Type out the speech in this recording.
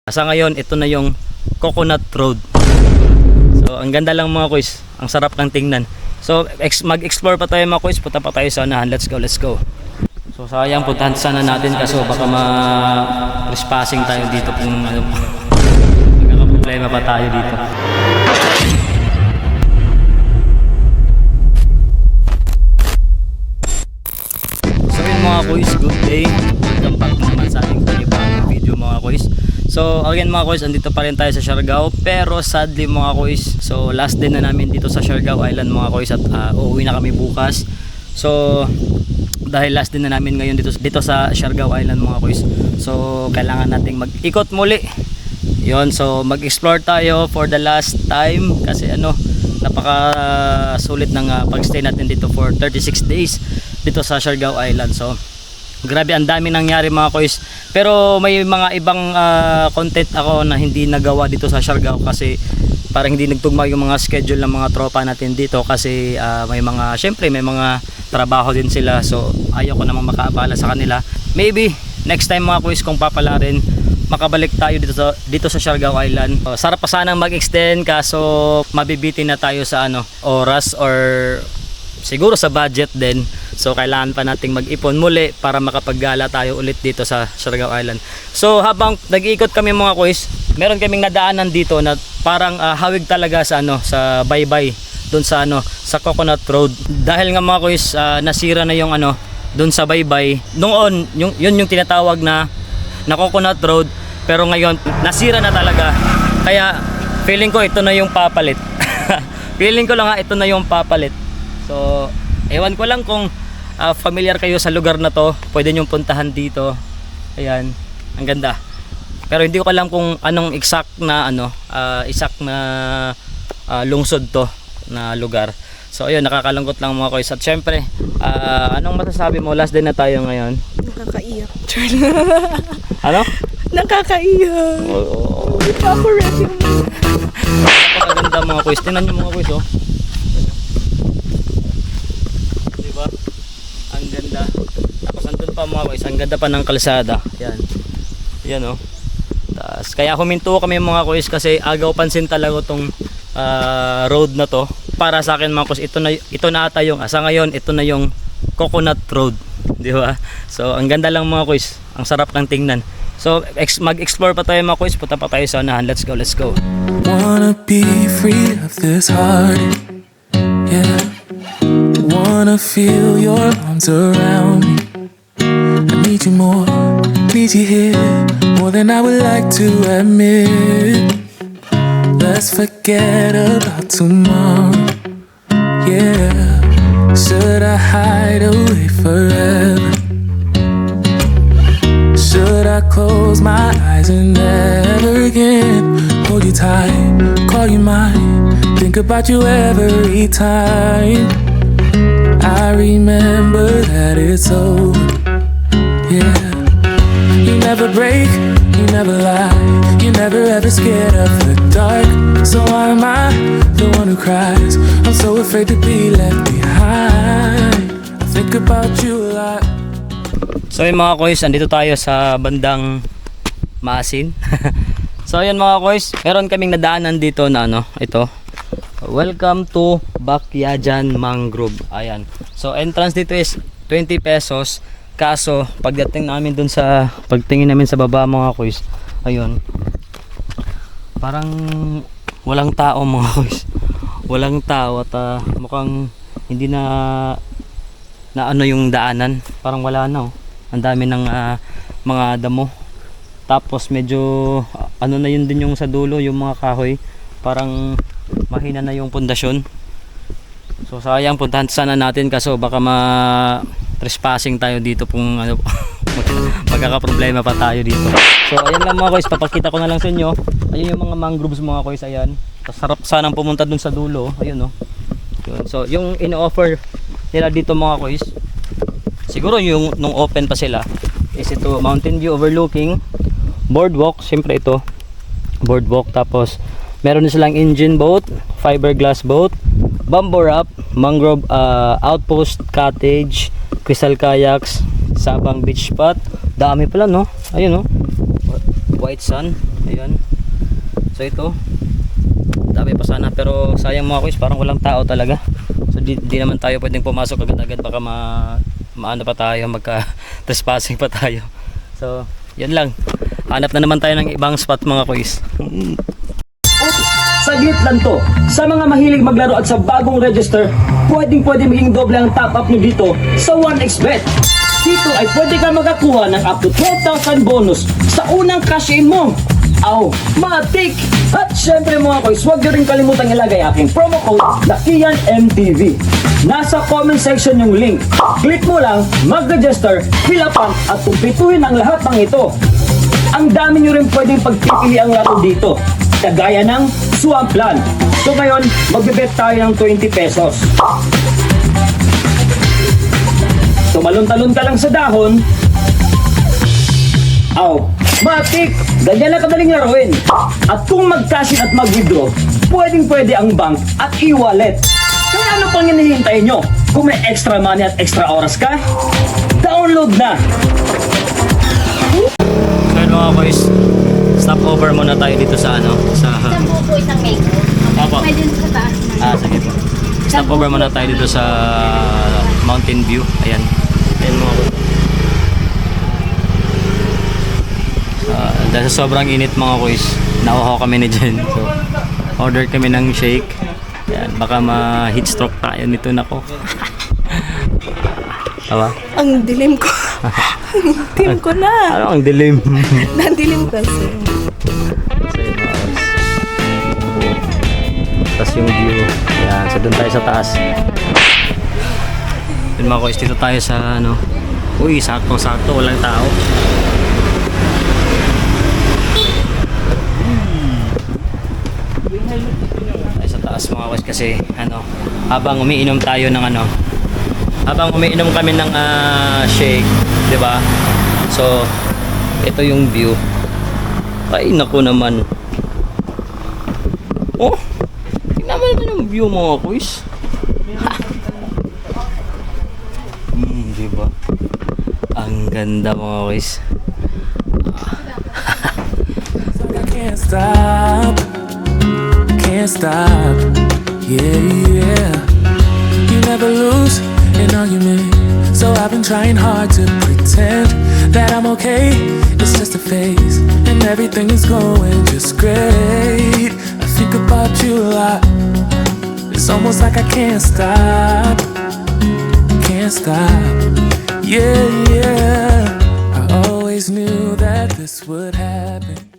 Sa ngayon, ito na yung Coconut Road. So, ang ganda lang mga kuys. Ang sarap ng tingnan. So, mag-explore pa tayo mga kuys. Punta pa tayo sa unahan. Let's go, let's go. So, sayang puntahan sana natin kasi baka ma-trespassing tayo dito kung magkakaproblema pa tayo dito. So, yun mga kuys, good day. Welcome back naman sa ating panibagong video mga kuys. So again mga kuys, andito pa rin tayo sa Siargao. Pero sadly mga kuys, so last day na namin dito sa Siargao Island mga kuys. At uuwi na kami bukas. So dahil last day na namin ngayon dito sa Siargao Island mga kuys, so kailangan nating mag-ikot muli. Yun, so mag-explore tayo for the last time. Kasi napaka sulit ng pag-stay natin dito for 36 days dito sa Siargao Island. So grabe, ang dami nangyari mga kuys. Pero may mga ibang content ako na hindi nagawa dito sa Siargao kasi parang hindi nagtugma yung mga schedule ng mga tropa natin dito kasi syempre may mga trabaho din sila. So ayaw ko namang makaabala sa kanila. Maybe next time mga kuys, kung papala rin makabalik tayo dito sa Siargao Island. Sarap pa sanang mag-extend kaso mabibitin na tayo sa oras or siguro sa budget din. So kailangan pa nating mag-ipon muli para makapaggala tayo ulit dito sa Siargao Island. So habang nag-iikot kami mga kuys, meron kaming nadaanan dito na parang hawig talaga sa sa baybay doon sa Coconut Road. Dahil nga mga kuys, nasira na yung doon sa baybay. Noon yun yung tinatawag na Coconut Road, pero ngayon nasira na talaga. Kaya feeling ko ito na yung papalit. Feeling ko lang ito na yung papalit. So ewan ko lang kung familiar kayo sa lugar na to, pwede nyong puntahan dito. Ayan, ang ganda. Pero hindi ko alam kung anong exact na lungsod to na lugar. So ayun, nakakalungkot lang mga kuys. At syempre, anong masasabi mo? Last day na tayo ngayon. Nakakaiyak. Ano? Nakakaiyak. Hindi pa ako ready. Napakaganda mga kuys. Tingnan nyo mga kuys, oh. Diba? Ang ganda. Tapos andun pa mga kuys, ang ganda pa ng kalsada. Yan. Yan, oh. Tapos kaya huminto kami mga kuys kasi agaw pansin talaga tong road na to. Para sa akin mga kuys, ito na ata yung sa ngayon, ito na yung Coconut Road. Di ba? So ang ganda lang mga kuys. Ang sarap ng tingnan. So mag-explore pa tayo mga kuys. Punta pa tayo sa unahan. Let's go, let's go. Wanna be free of this heart. Yeah. Wanna feel your arms around me. I need you more, need you here, more than I would like to admit. Let's forget about tomorrow. Yeah. Should I hide away forever? Should I close my eyes and never again hold you tight, call you mine, think about you every time? I remember that it's over. Yeah. You never break, you never lie, you never ever scared of the dark. So why am I the one who cries? I'm so afraid to be left behind. I think about you a lot. So yun mga kuys, andito tayo sa bandang Maasin. So yun mga kuys, meron kaming nadaanan dito na ito. Welcome to Bacyajan Mangrove. Ayan. So entrance dito is 20 pesos. Kaso pagtingin namin sa baba mga kuys, ayun, parang walang tao mga kuys. Walang tao at mukhang hindi na yung daanan. Parang wala na, oh. Ang dami ng mga damo. Tapos medyo na yun din yung sa dulo, yung mga kahoy. Parang mahina na yung pundasyon. So sayang, puntahan sana natin kaso baka trespassing tayo dito kung magkakaproblema pa tayo dito. So ayan lang mga kuys, papakita ko na lang sa inyo. Ayun yung mga mangroves mga kuys, ayan. Sarap sanang pumunta dun sa dulo, ayun, oh. Yun. So yung in-offer nila dito mga kuys, siguro yung nung open pa sila, is ito mountain view overlooking boardwalk. Siyempre ito boardwalk, tapos meron din silang engine boat, fiberglass boat, bamboo raft, mangrove outpost cottage, crystal kayaks, Sabang beach spot. Dami pala, no? Ayun, no? White sand. Ayan. So ito, dami pa sana, pero sayang mga kuys, parang walang tao talaga. So di naman tayo pwedeng pumasok agad-agad, baka maano pa tayo, magka trespassing pa tayo. So yan lang, hanap na naman tayo ng ibang spot mga kuys. Saglit lang to. Sa mga mahilig maglaro at sa bagong register, pwedeng maging doble ang top up nyo dito sa 1xBet. Dito ay pwede ka makakuha ng up to 12,000 bonus sa unang cash in mo. Aw, matik! At syempre mga koys, huwag nyo rin kalimutang ilagay aking promo code na KianMTV. Nasa comment section yung link. Click mo lang, mag-register, fill up at kumpletuhin ang lahat ng ito. Ang dami nyo rin pwedeng pagpipili ang laro dito, kagaya ng Swampland. So ngayon, magbibet tayo ng 20 pesos. Tumalon-talon ka lang sa dahon. Aw, matik! Ganyan lang kadaling laruin. At kung mag-cash in at mag-withdraw, pwedeng-pwede ang bank at e-wallet. Kaya ano pang hinihintay nyo? Kung may extra money at extra oras ka, download na! So yun mga boys, stop over muna tayo dito sa ano, sa Isang buko, isang mango. Apo. Pwede din sa taas na. sige po. Stop over muna tayo dito sa Mountain View. Ayan. Ayan mga boys. Dahil sa sobrang init mga boys, nauhaw kami ni Jen. So, order kami ng shake. Ayan, baka ma-heat stroke tayo nito nako. Tawa? Ang dilim ko. Ang dilim ko na. Ano ang dilim? Nandilim kasi. So yun mga boys. Tapos yung view. Ayan, so doon tayo sa taas. Yun mga boys, dito tayo sa ano. Uy, sakto-sakto, walang tao. Tayo sa taas mga boys kasi ano, habang umiinom tayo ng ano, habang umiinom kami ng shake, 'di ba? So, ito yung view. Ay, naku naman. Oh, tingnan mo naman yung view mga boys. Di ba? Ang ganda mga boys. I can't stop, can't stop. Yeah, yeah. You never lose an argument, so I've been trying hard to pretend that I'm okay. It's just a phase, and everything is going just great. I think about you a lot. It's almost like I can't stop, can't stop. Yeah, yeah. I always knew that this would happen.